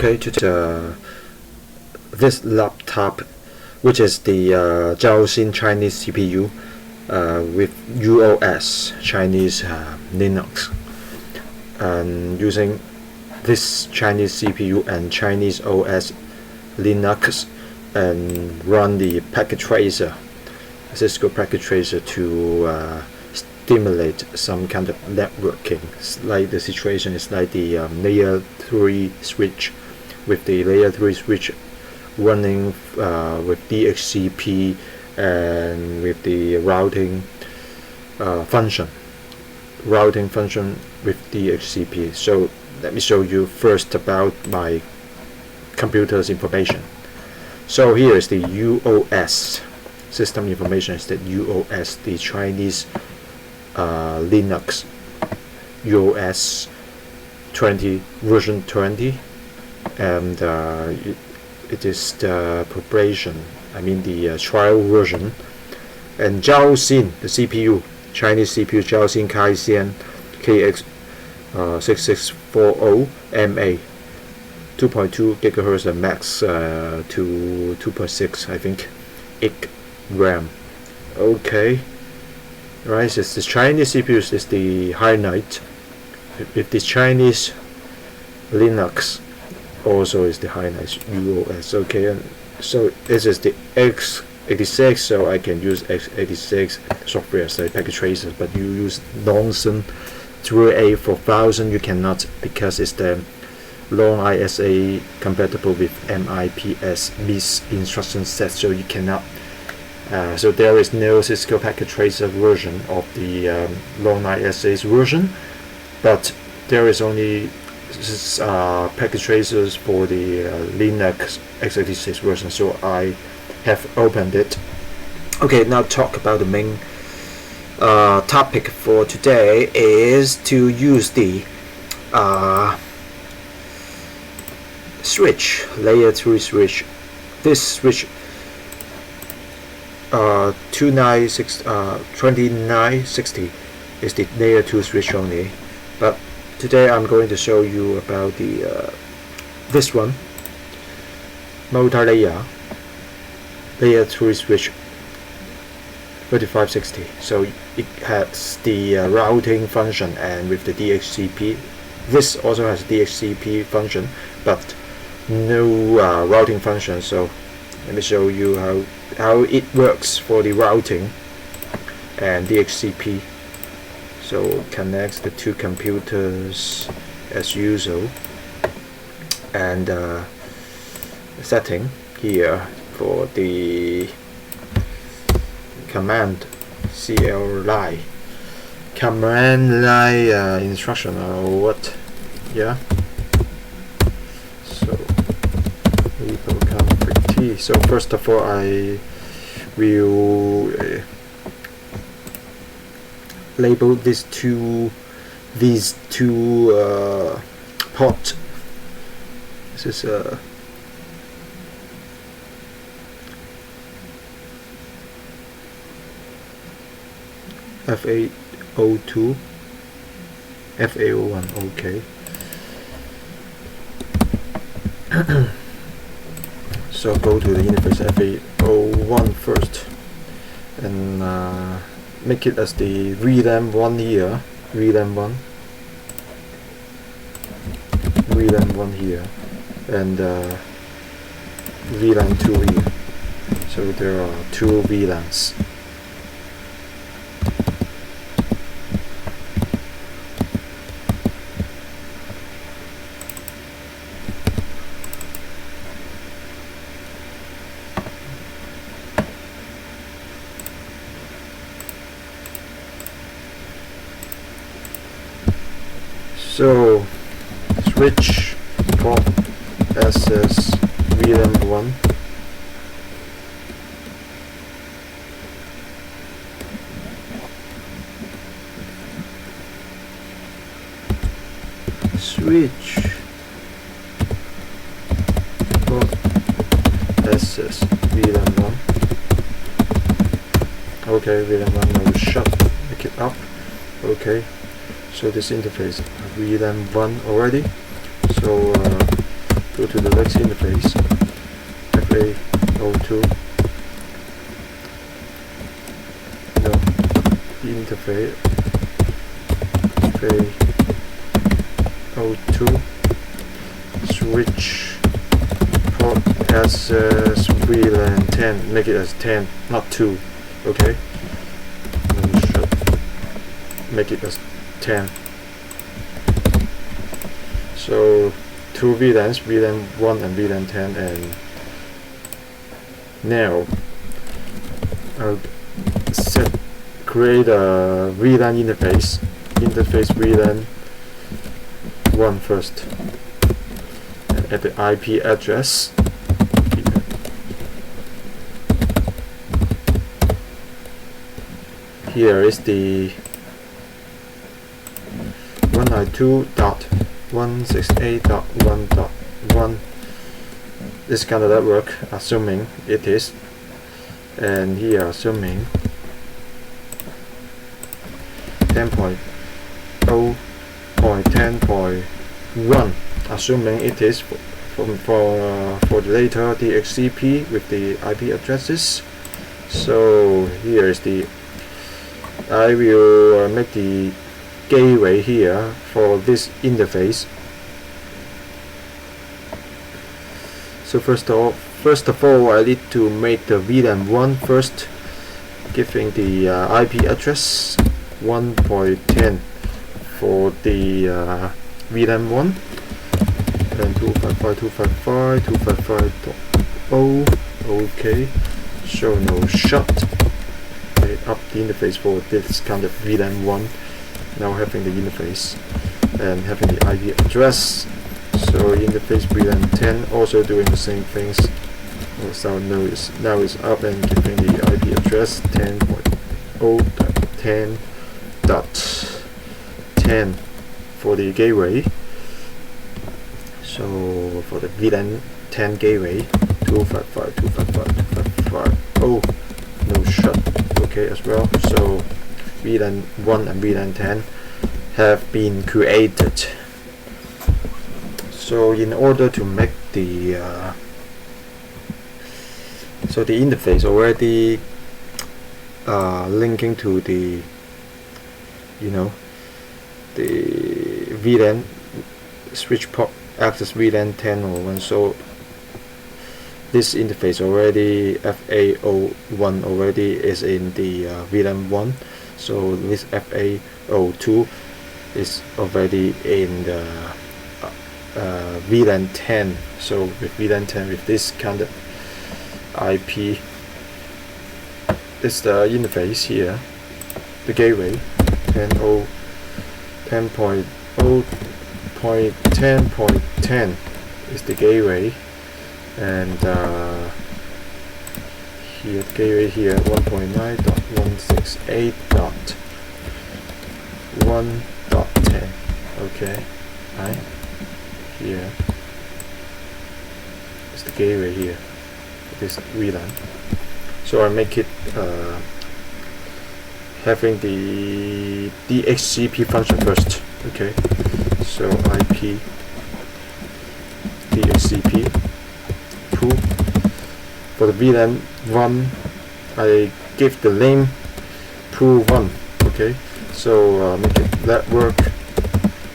Okay, to this laptop, which is the Zhaoxin Chinese CPU with UOS Chinese Linux, and using this Chinese CPU and Chinese OS Linux, and run the packet tracer, Cisco packet tracer, to stimulate some kind of networking. Like the situation is like the layer 3 switch, with the layer 3 switch running with DHCP and with the routing function with DHCP. So let me show you first about my computer's information. So here is the UOS system information. Is the UOS, the Chinese Linux UOS 20 version 20, and it is the preparation, I mean the trial version. And Zhaoxin, the CPU, Chinese CPU Zhaoxin kx6640ma, 2.2 gigahertz and max to 2.6, I think, 8 RAM. Okay, right. It's the Chinese CPU is the highlight. With the Chinese Linux also is the highlight UOS. Okay, and so this is the x86, so I can use x86 software like packet tracer, but you use Longson 3A4000 you cannot, because it's the long ISA compatible with MIPS instruction set, so you cannot. So there is no Cisco packet tracer version of the long ISA's version, but there is only packet tracers for the Linux x86 version. So I have opened it. Okay, now talk about the main topic for today is to use the switch, layer 3 switch. This switch 2960 is the layer 2 switch only, but today I'm going to show you about the this one, multi-layer layer 3 switch 3560. So it has the routing function, and with the DHCP. This also has DHCP function, but no routing function. So let me show you how it works for the routing and DHCP. So connect the two computers as usual, and setting here for the command CLI command line instruction or what, yeah. So label config T. So first of all, I will label these two port. This is FA02, FA01. Okay. So go to the interface FA01 first, and make it as the VLAN 1 here, VLAN 1 here, and VLAN 2 here. So there are two VLANs. So switch port SS VLAN 1, switch port SS VLAN 1. Okay, VLAN 1 now shut, make it up. Okay. So this interface VLAN 1 already. So go to the next interface, FA02. No, interface FA02. Switch port as VLAN 10. Make it as 10, not 2. Okay. Make it as 10. So 2 VLANs, VLAN 1 and VLAN 10, and now I'll create a VLAN interface VLAN 1 first, and at the IP address here is the 192.168.1.1, this kind of network, assuming it is, and here assuming 10.0.10.1, assuming it is for the later DHCP with the IP addresses. So here is the, I will make the gateway here for this interface. So first of all, I need to make the VLAN 1 first, giving the IP address 1.10 for the VLAN 1, and 255.255.0. Okay, show no shut. Okay, up the interface for this kind of VLAN 1. Now having the interface and having the IP address. So interface VLAN 10 also doing the same things. So now it's up and giving the IP address 10.0.10.10 for the gateway. So for the VLAN 10 gateway, 255.255.255.0, no shut. Okay as well. So VLAN 1 and VLAN 10 have been created. So in order to make the so the interface already linking to the the VLAN switch port access VLAN 10 or 1. So this interface already FA01 already is in the VLAN 1. So this FA02 is already in the VLAN 10. So with VLAN 10, with this kind of IP, it's the interface here, the gateway 10.0.10.10 is the gateway, and here the gateway here 1.9.168.1.10. okay, right here is the gateway here, this VLAN. So I make it having the DHCP function first. Okay, so IP DHCP pool for the VLAN 1. I give the name pool 1. Okay, so make it network.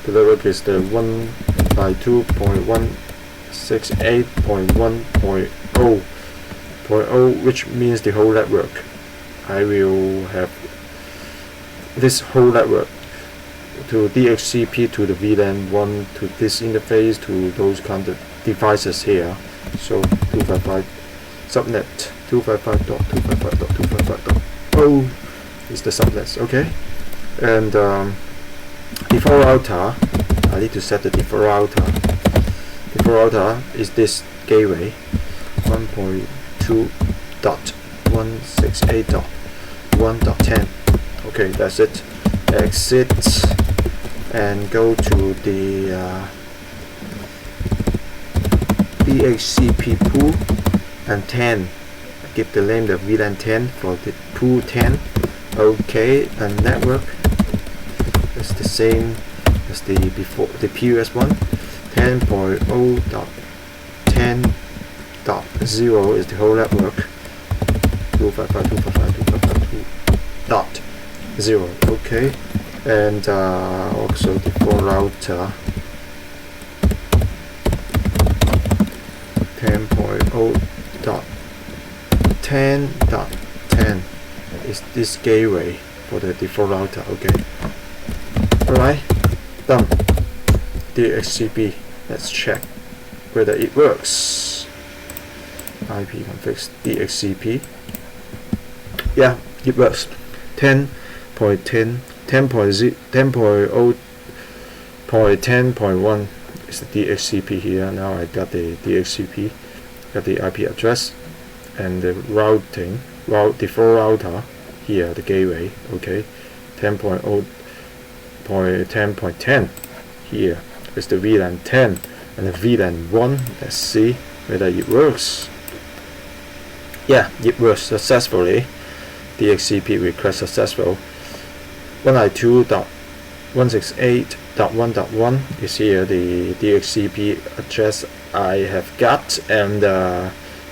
The network is the 192.168.1.0, which means the whole network. I will have this whole network to DHCP to the VLAN 1 to this interface to those kind of devices here. So 255 subnet 255.255.255.0 is the subnets. Okay, and default router, I need to set the default router. Default router is this gateway 1.2.168.1.10. okay, that's it. Exit and go to the DHCP pool and 10. Give the name the VLAN 10 for the pool 10. Okay, and network is the same as the previous one. 10.0.10.10 10.0 is the whole network. 255.255.255.2.0. Okay, and also default router 10.0.10.10 is this gateway for the default router. Okay, alright, done. DHCP, let's check whether it works. IP config DHCP. Yeah, it works. 10.10, 10.0.10.1 is the DHCP here. Now I got the DHCP, got the IP address, and the routing, default router here, the gateway. Okay, 10.0.10.10 here is the VLAN 10 and the VLAN 1. Let's see whether it works. Yeah, it works successfully. DHCP request successful. 192.168.1.1 is here, the DHCP address I have got, and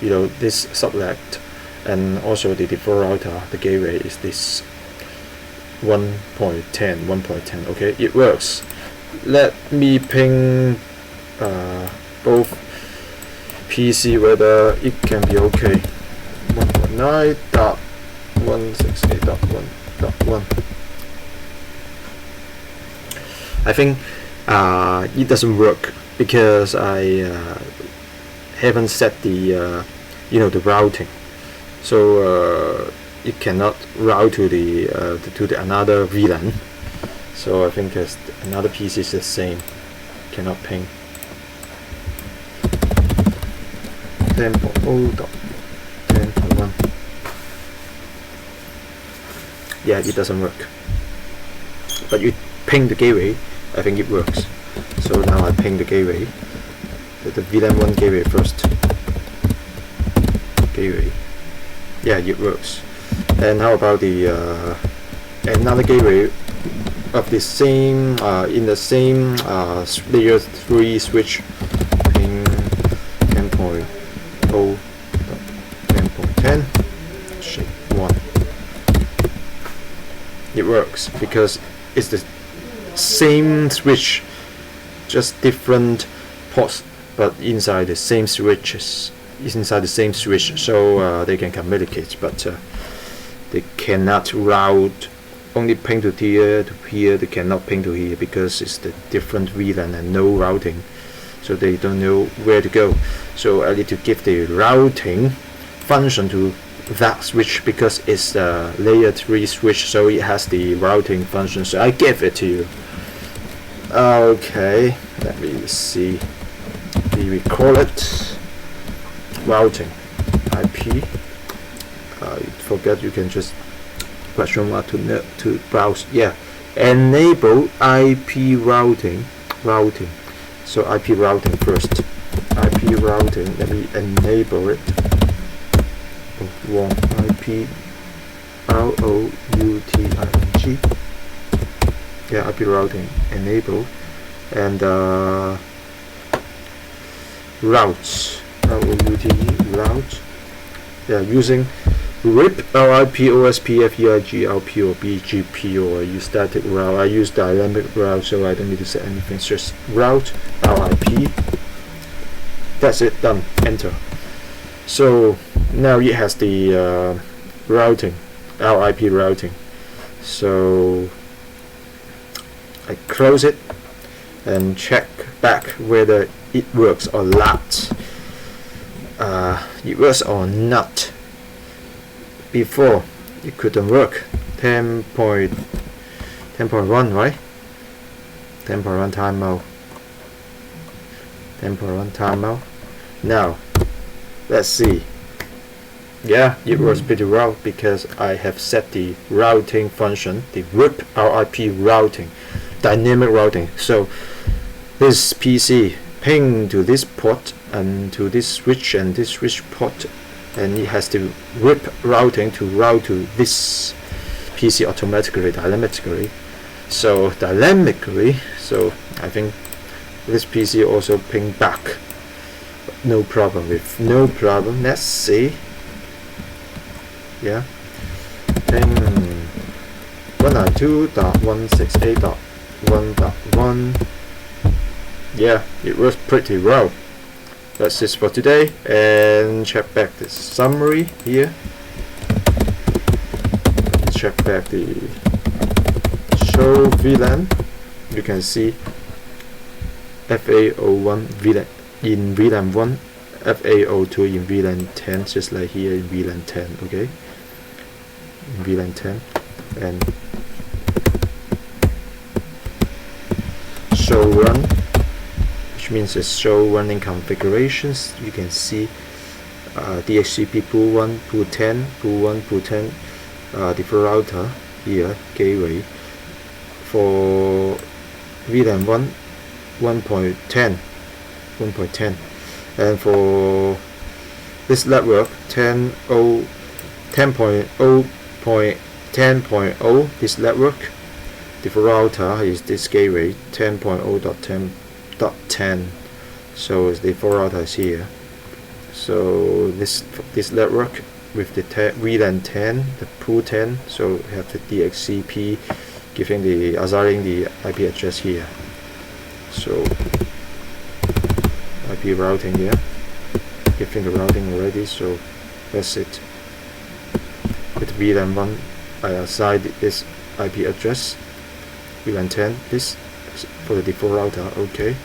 you know, this subnet, and also the default router, the gateway is this 1.10. Okay, it works. Let me ping both PC whether it can be okay. 1.9.168.1.1. I think it doesn't work because I haven't set the you know, the routing, so it cannot route to the another VLAN. So I think another PC is the same, cannot ping. 10.0.10.1. Yeah, it doesn't work. But you ping the gateway, I think it works. So now I ping the gateway, the VLAN 1 gateway first. Gateway. Yeah, it works. And how about the another gateway of the same in the same layer 3 switch, ping 10.0.10.10 shape 1. It works because it's the same switch, just different ports, but inside the same switches. It's inside the same switch, so they can communicate, but they cannot route. Only ping to here to here. They cannot ping to here because it's the different VLAN and no routing, so they don't know where to go. So I need to give the routing function to that switch because it's a layer 3 switch, so it has the routing function. So I give it to you. Okay, let me see. We call it routing IP. Forget, you can just question mark to browse. Yeah, enable IP routing. So IP routing first. IP routing. Let me enable it. Oh, wrong. IP routing. Yeah, IP routing. Enable and routes. Route. Yeah, using RIP, RIP, OSP, FEIG, LP, or BGP, or use static route. I use dynamic route, so I don't need to set anything. It's just route, RIP. That's it, done. Enter. So now it has the routing, RIP routing. So I close it and check back whether it works or not. It works or not. Before it couldn't work. 10.1, right? 10.1 timeout. 10.1 timeout. Now let's see. Yeah, it works pretty well because I have set the routing function, the RIP RIP routing, dynamic routing. So this PC ping to this port and to this switch and this switch port, and it has the RIP routing to route to this PC automatically, dynamically. So I think this PC also ping back no problem. Let's see. Yeah, and 192.168.1.1. yeah, it works pretty well. That's it for today, and check back the summary here. Check back the show VLAN. You can see FA01 VLAN in VLAN 1, FA02 in VLAN 10, just like here in VLAN 10. Okay, in VLAN 10, and show run, which means it's show running configurations. You can see DHCP pool 1, pool 10, pool 1, pool 10, default router here, gateway for VLAN 1, 1.10, and for this network 10.0.10.0, this network default router is this gateway 10.0.10.10, so the default router is here. So this network with the VLAN 10, the pool 10, so we have the DHCP giving the assigning the IP address here. So IP routing here, giving the routing already. So that's it. With VLAN 1, I assign this IP address. VLAN 10, this for the default router. Okay.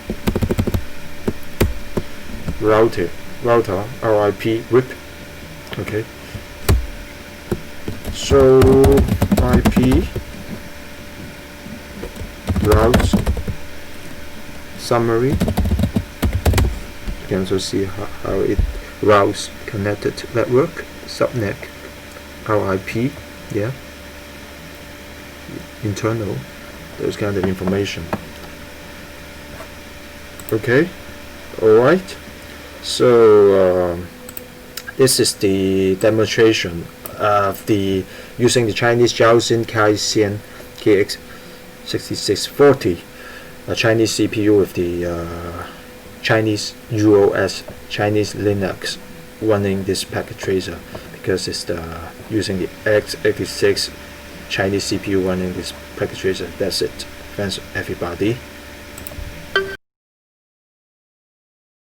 Router RIP RIP. Okay. So IP routes summary. You can also see how it routes connected network, subnet, RIP, yeah, internal, those kind of information. Okay, alright. So this is the demonstration of the using the Chinese Zhaoxin kx6640, a Chinese CPU with the Chinese UOS, Chinese Linux, running this packet tracer, because it's using the x86 Chinese CPU running this packet tracer. That's it. Thanks everybody.